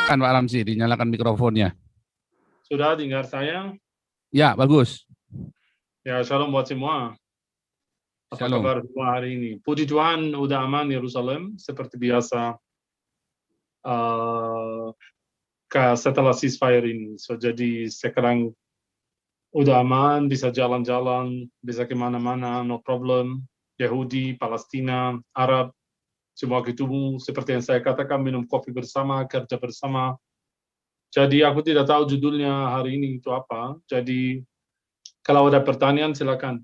Kan Pak Ramzi, dinyalakan mikrofonnya. Sudah dengar saya? Ya, bagus. Ya, shalom buat semua. Apa Shalom. kabar semua hari ini? Puji Tuhan, udah aman Yerusalem seperti biasa setelah ceasefire ini. Jadi sekarang udah aman, bisa jalan-jalan, bisa kemana-mana, no problem. Yahudi, Palestina, Arab, semua ketemu. Seperti yang saya katakan, minum kopi bersama, kerja bersama. Jadi aku tidak tahu judulnya hari ini itu apa. Jadi kalau ada pertanyaan silakan.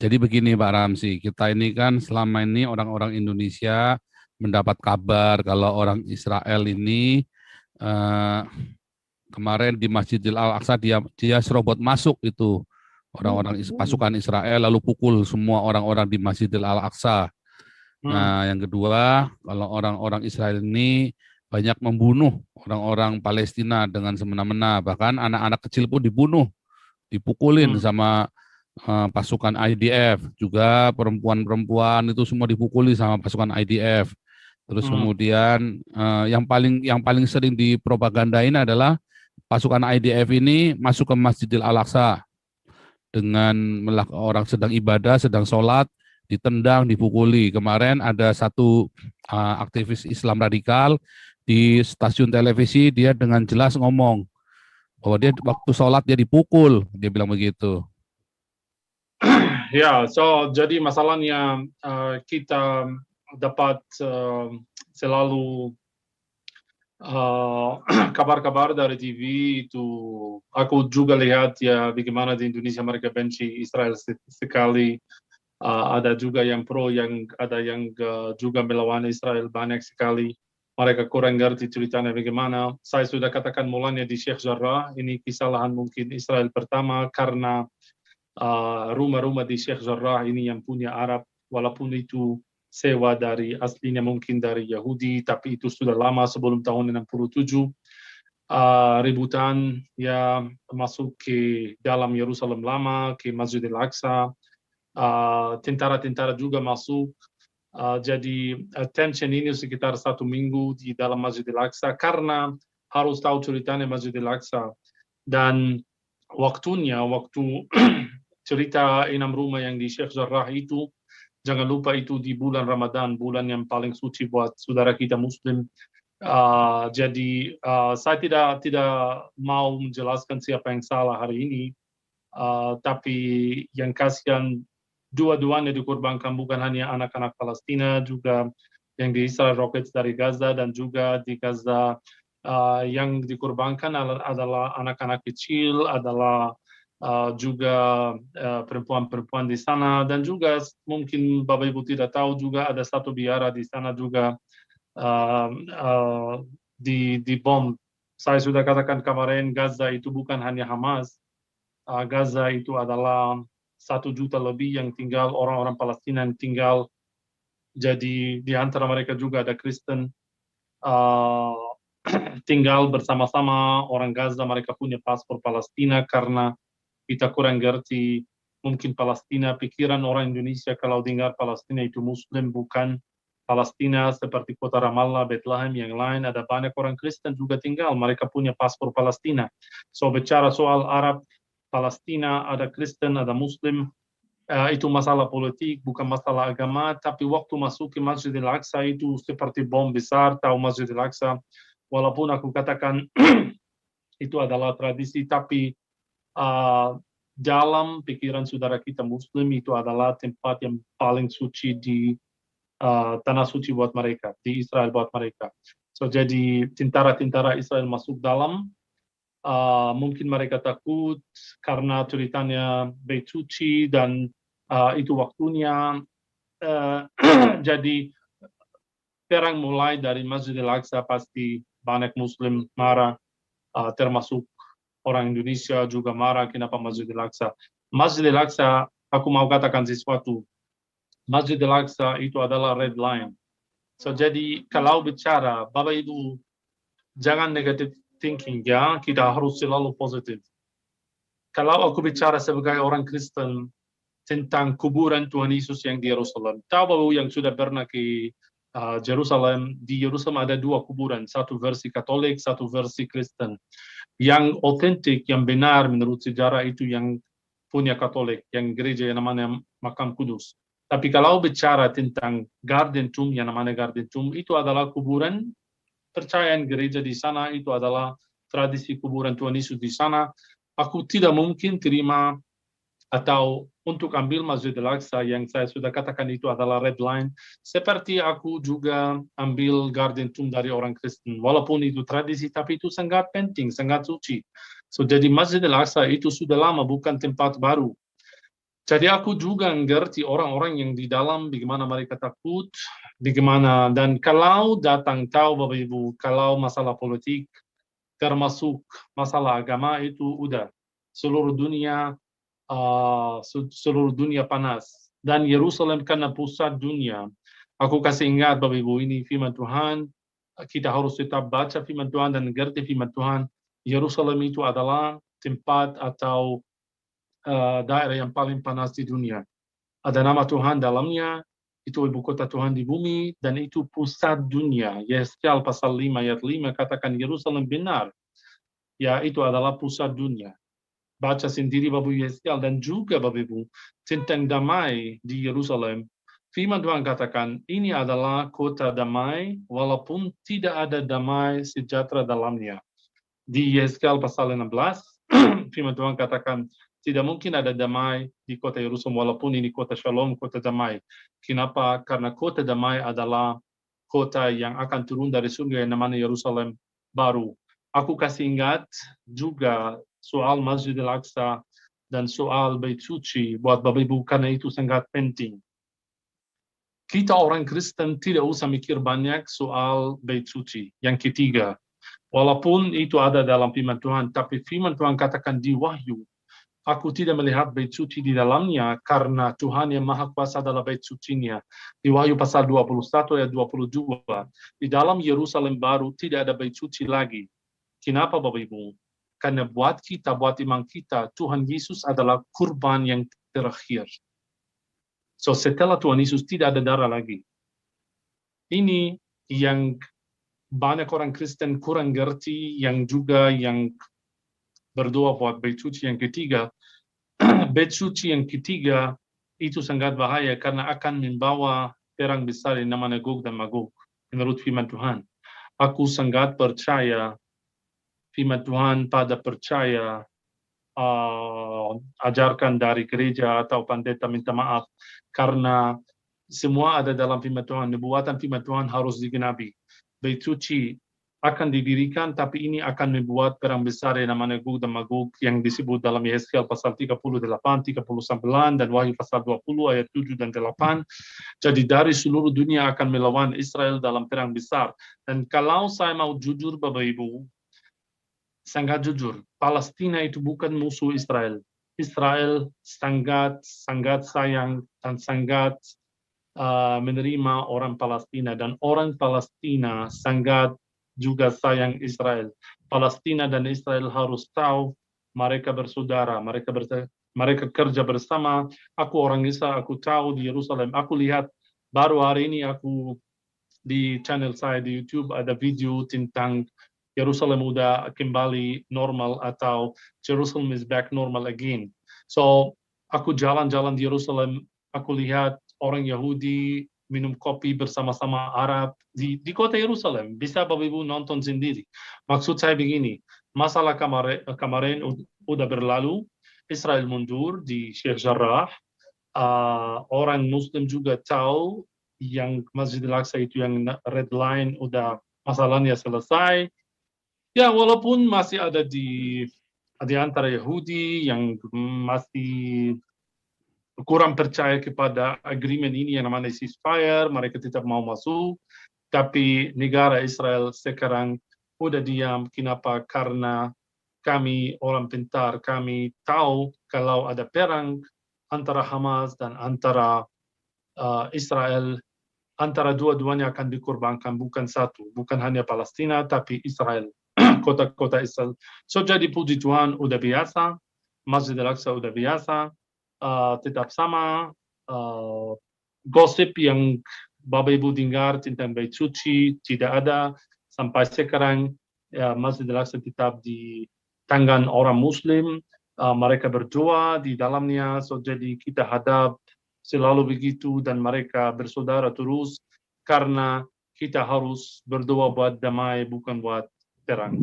Jadi begini Pak Ramzi, kita ini kan selama ini orang-orang Indonesia mendapat kabar kalau orang Israel ini kemarin di Masjidil Al-Aqsa dia serobot masuk itu orang-orang pasukan Israel lalu pukul semua orang-orang di Masjidil Al-Aqsa. Nah, yang kedua, kalau orang-orang Israel ini banyak membunuh orang-orang Palestina dengan semena-mena, bahkan anak-anak kecil pun dibunuh, dipukulin sama pasukan IDF, juga perempuan-perempuan itu semua dipukuli sama pasukan IDF. Terus kemudian yang paling sering dipropagandain adalah pasukan IDF ini masuk ke Masjidil Al-Aqsa dengan orang sedang ibadah, sedang sholat, ditendang, dipukuli. Kemarin ada satu aktivis Islam radikal di stasiun televisi, dia dengan jelas ngomong bahwa dia waktu sholat dia dipukul, dia bilang begitu. Ya, jadi masalahnya kita dapat selalu kabar-kabar dari TV itu. Aku juga lihat ya bagaimana di Indonesia mereka benci Israel sekali. Ada juga yang pro, ada yang juga melawan Israel banyak sekali. Mereka kurang ngerti ceritanya bagaimana. Saya sudah katakan mulanya di Sheikh Jarrah, ini kesalahan mungkin Israel pertama karena rumah-rumah di Sheikh Jarrah ini yang punya Arab, walaupun itu sewa dari aslinya mungkin dari Yahudi, tapi itu sudah lama sebelum tahun 67. Ributan ya masuk ke dalam Yerusalem lama, ke Masjidil Aqsa. Tentara-tentara juga masuk. Jadi tension ini sekitar 1 minggu di dalam Masjidil Aqsa karena harus tahu ceritanya Masjidil Aqsa dan waktu cerita 6 rumah yang di Sheikh Jarrah itu, jangan lupa itu di bulan Ramadan, bulan yang paling suci buat saudara kita Muslim. Jadi saya tidak mau menjelaskan siapa yang salah hari ini, tapi yang kasihan dua-duanya dikorbankan, bukan hanya anak-anak Palestina, juga yang di Israel rockets dari Gaza, dan juga di Gaza yang dikorbankan adalah anak-anak kecil, adalah juga perempuan-perempuan di sana, dan juga mungkin Bapak Ibu tidak tahu juga ada satu biara di sana juga di bom. Saya sudah katakan kemarin, Gaza itu bukan hanya Hamas. Gaza itu adalah 1 juta lebih yang tinggal, orang-orang Palestina yang tinggal. Jadi di antara mereka juga ada Kristen. Tinggal bersama-sama orang Gaza, mereka punya paspor Palestina karena kita kurang ngerti mungkin Palestina. Pikiran orang Indonesia kalau dengar Palestina itu Muslim, bukan. Palestina seperti kota Ramallah, Bethlehem, yang lain ada banyak orang Kristen juga tinggal, mereka punya paspor Palestina. So bicara soal Arab, Palestina, ada Kristen, ada Muslim, itu masalah politik, bukan masalah agama. Tapi waktu masuk ke Masjidil Aqsa itu seperti bom besar. Tahu Masjidil Aqsa, walaupun aku katakan itu adalah tradisi, tapi dalam pikiran saudara kita Muslim itu adalah tempat yang paling suci di tanah suci buat mereka, di Israel buat mereka. So jadi tentara-tentara Israel masuk dalam, mungkin mereka takut karena ceritanya Bait Suci dan itu waktunya. Jadi perang mulai dari Masjidil Aqsa, pasti banyak Muslim marah, termasuk orang Indonesia juga marah kenapa Masjidil Aqsa. Masjidil Aqsa, aku mau katakan sesuatu. Masjidil Aqsa itu adalah red line. So jadi kalau bicara Bapak Ibu, jangan negative thinking ya, kita harus selalu positif. Kalau aku bicara sebagai orang Kristen tentang kuburan Tuhan Yesus yang di Yerusalem, tahu yang sudah pernah ke Jerusalem, di Yerusalem ada dua kuburan, satu versi Katolik, satu versi Kristen. Yang otentik, yang benar menurut sejarah itu yang punya Katolik, yang gereja yang namanya Makam Kudus. Tapi kalau bicara tentang Garden Tomb, yang namanya Garden Tomb, itu adalah kuburan percayaan gereja di sana, itu adalah tradisi kuburan Tuhan Yesus di sana. Aku tidak mungkin terima atau untuk ambil Masjid Al-Aqsa yang saya sudah katakan itu adalah red line, seperti aku juga ambil Garden Tomb dari orang Kristen. Walaupun itu tradisi, tapi itu sangat penting, sangat suci. So, jadi Masjid Al-Aqsa itu sudah lama, bukan tempat baru. Jadi aku juga ngerti orang-orang yang di dalam, bagaimana mereka takut, bagaimana, dan kalau datang tahu Bapak Ibu, kalau masalah politik, termasuk masalah agama itu udah seluruh dunia panas, dan Yerusalem karena pusat dunia. Aku kasih ingat Bapak Ibu, ini firman Tuhan, kita harus tetap baca firman Tuhan dan ngerti firman Tuhan. Yerusalem itu adalah tempat atau daerah yang paling panas di dunia. Ada nama Tuhan dalamnya, itu ibu kota Tuhan di bumi, dan itu pusat dunia. Yesaya pasal 5 ayat 5 katakan Yerusalem benar, ya itu adalah pusat dunia. Baca sendiri Bapak Yesaya, dan juga Bapak Ibu tentang damai di Yerusalem. Firman Tuhan katakan ini adalah kota damai, walaupun tidak ada damai sejahtera dalamnya. Di Yesaya pasal 16, firman Tuhan katakan tidak mungkin ada damai di kota Yerusalem, walaupun ini kota Shalom, kota damai. Kenapa? Karena kota damai adalah kota yang akan turun dari surga yang namanya Yerusalem baru. Aku kasih ingat juga soal Masjid Al-Aqsa dan soal Bait Suci buat Bapak Ibu, karena itu sangat penting. Kita orang Kristen tidak usah mikir banyak soal Bait Suci. Yang ketiga, walaupun itu ada dalam firman Tuhan, tapi firman Tuhan katakan di Wahyu, aku tidak melihat bait suci di dalamnya, karena Tuhan yang Maha Kuasa adalah bait sucinya. Di Wahyu pasal 21 ayat 22, di dalam Yerusalem baru tidak ada bait suci lagi. Kenapa Bapak Ibu? Karena buat kita, buat iman kita, Tuhan Yesus adalah kurban yang terakhir. So setelah Tuhan Yesus tidak ada darah lagi. Ini yang banyak orang Kristen kurang ngerti, yang juga yang berdoa buat bait suci yang ketiga. Bait suci yang ketiga itu sangat bahaya karena akan membawa perang besar yang namanya Gog dan Magog. Menurut firman Tuhan, aku sangat percaya firman Tuhan pada percaya ajarkan dari gereja atau pendeta minta maaf, karena semua ada dalam firman Tuhan. Nubuatan firman Tuhan harus digenapi. Bait suci akan didirikan, tapi ini akan membuat perang besar yang namanya Gog dan Magog yang disebut dalam Yesaya pasal 38, 39, dan Wahyu pasal 20 ayat 7 dan 8. Jadi dari seluruh dunia akan melawan Israel dalam perang besar. Dan kalau saya mau jujur Bapak Ibu, sangat jujur, Palestina itu bukan musuh Israel. Israel sangat sayang dan sangat menerima orang Palestina, dan orang Palestina sangat juga sayang Israel. Palestina dan Israel harus tahu mereka bersaudara, mereka kerja bersama. Aku orang Israel, aku tahu di Yerusalem. Aku lihat baru hari ini aku di channel saya di YouTube ada video tentang Yerusalem udah kembali normal atau Jerusalem is back normal again. So aku jalan-jalan di Yerusalem, aku lihat orang Yahudi minum kopi bersama-sama Arab di kota Yerusalem. Bisa Bapak Ibu nonton sendiri. Maksud saya begini, masalah kemarin udah berlalu, Israel mundur di Sheikh Jarrah, orang Muslim juga tahu yang Masjid Al-Aqsa itu yang red line udah masalahnya selesai. Ya walaupun masih ada di antara Yahudi yang masih kurang percaya kepada agreement ini yang namanya ceasefire, mereka tetap mau masuk, tapi negara Israel sekarang udah diam. Kenapa? Karena kami orang pintar, kami tahu kalau ada perang antara Hamas dan antara Israel, antara dua-duanya akan dikorbankan, bukan satu, bukan hanya Palestina, tapi Israel, kota-kota Israel. So jadi puji Tuhan udah biasa, Masjid Al-Aqsa udah biasa, tetap sama, gosip yang Bapak Ibu dengar tentang Bait Suci tidak ada sampai sekarang, ya, Masjidil Aqsa tetap di tangan orang Muslim, mereka berdoa di dalamnya, so jadi kita hadap selalu begitu dan mereka bersaudara terus karena kita harus berdoa buat damai bukan buat perang.